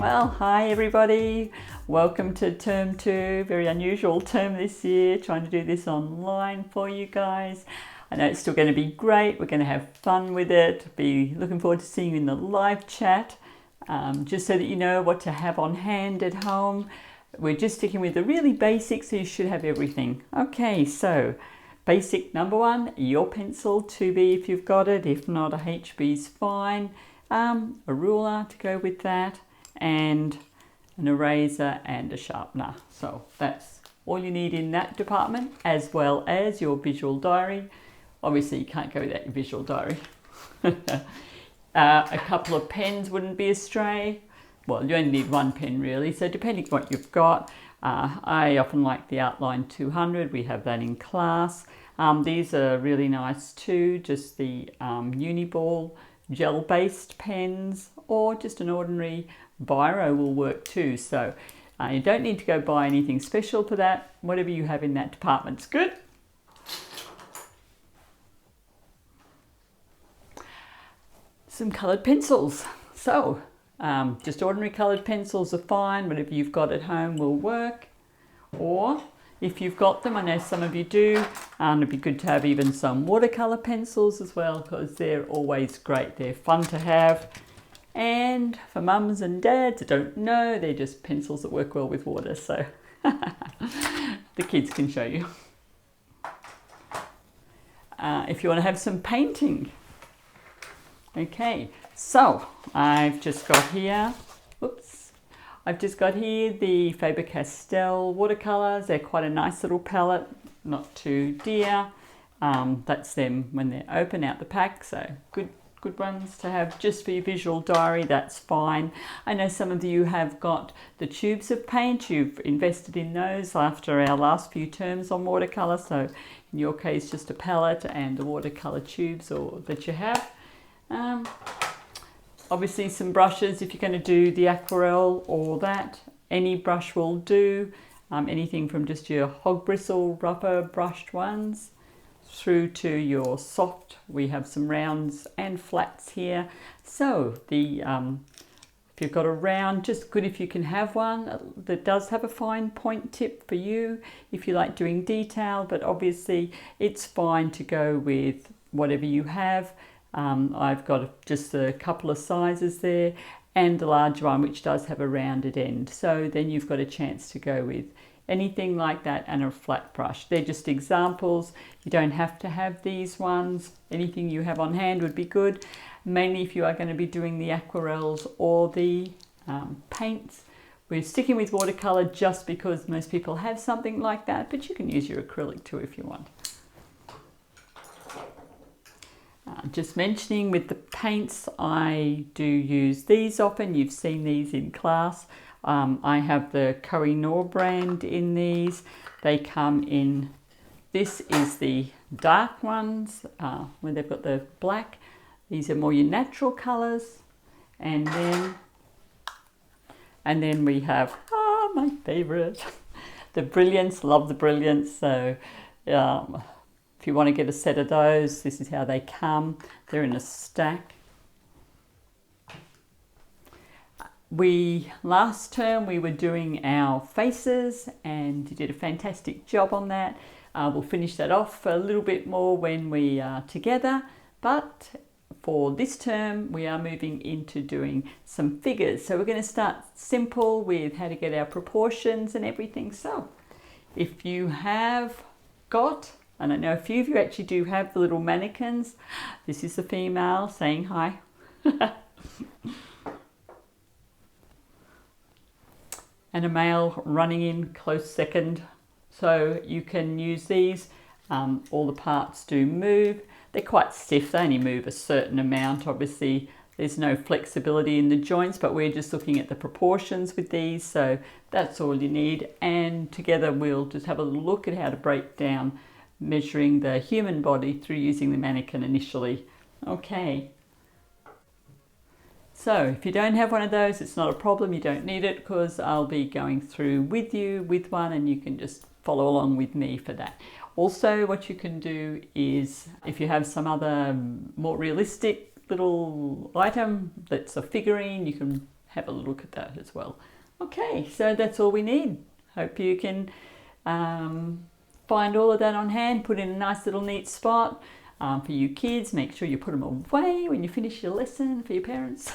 Well, hi everybody. Welcome to term 2. Very unusual term this year. Trying to do this online for you guys. I know it's still going to be great. We're going to have fun with it. Be looking forward to seeing you in the live chat. Just so that you know what to have on hand at home. We're just sticking with the really basics, so you should have everything. Okay, so basic number 1, your pencil, 2B if you've got it. If not, a HB is fine. A ruler to go with that, and an eraser and a sharpener. So that's all you need in that department, as well as your visual diary. Obviously you can't go without your visual diary. A couple of pens wouldn't be astray. Well, you only need one pen really, so depending on what you've got. I often like the Outline 200, we have that in class. These are really nice too, just the Uniball gel-based pens, or just an ordinary biro will work too. So you don't need to go buy anything special for that. Whatever you have in that department's good. Some coloured pencils. So just ordinary coloured pencils are fine. Whatever you've got at home will work. Or if you've got them, I know some of you do, it'd be good to have even some watercolour pencils as well, because they're always great. They're fun to have. And for mums and dads that don't know, they're just pencils that work well with water, so the kids can show you. If you want to have some painting. Okay, so I've just got here, the Faber-Castell watercolours. They're quite a nice little palette, not too dear. That's them when they're open out the pack, so good ones to have just for your visual diary. That's fine. I know some of you have got the tubes of paint. You've invested in those after our last few terms on watercolour, so in your case just a palette and the watercolour tubes that you have. Obviously some brushes if you're going to do the aquarelle or that. Any brush will do. Anything from just your hog bristle rubber brushed ones through to your soft. We have some rounds and flats here. So if you've got a round, just good if you can have one that does have a fine point tip for you if you like doing detail, but obviously it's fine to go with whatever you have. I've got just a couple of sizes there, and a large one which does have a rounded end. So then you've got a chance to go with anything like that and a flat brush. They're just examples. You don't have to have these ones. Anything you have on hand would be good. Mainly if you are going to be doing the aquarelles or the paints. We're sticking with watercolour just because most people have something like that, but you can use your acrylic too if you want. Just mentioning with the paints, I do use these often. You've seen these in class. I have the Koh-i-Noor brand in these. They come in, this is the dark ones where they've got the black. These are more your natural colours. And then we have, my favourite, the Brilliance. Love the Brilliance. So if you want to get a set of those, this is how they come. They're in a stack. Last term we were doing our faces, and you did a fantastic job on that. We'll finish that off a little bit more when we are together, but for this term we are moving into doing some figures. So we're going to start simple with how to get our proportions and everything. So if you have got, and I know a few of you actually do have the little mannequins. This is the female saying hi. And a male running in close second. So you can use these. All the parts do move. They're quite stiff. They only move a certain amount. Obviously, there's no flexibility in the joints, but we're just looking at the proportions with these. So that's all you need. And together we'll just have a look at how to break down measuring the human body through using the mannequin initially. Okay. So if you don't have one of those, it's not a problem. You don't need it, because I'll be going through with you with one, and you can just follow along with me for that. Also, what you can do is, if you have some other more realistic little item that's a figurine, you can have a look at that as well. Okay, so that's all we need. Hope you can find all of that on hand, put in a nice little neat spot for you kids. Make sure you put them away when you finish your lesson for your parents.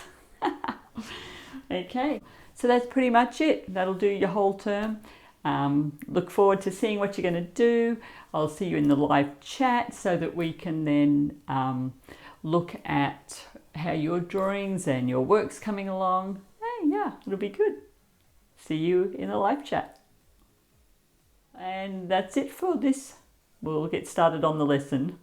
Okay, so that's pretty much it. That'll do your whole term. Look forward to seeing what you're going to do. I'll see you in the live chat so that we can then look at how your drawings and your work's coming along. Hey, yeah, it'll be good. See you in the live chat. And that's it for this. We'll get started on the lesson.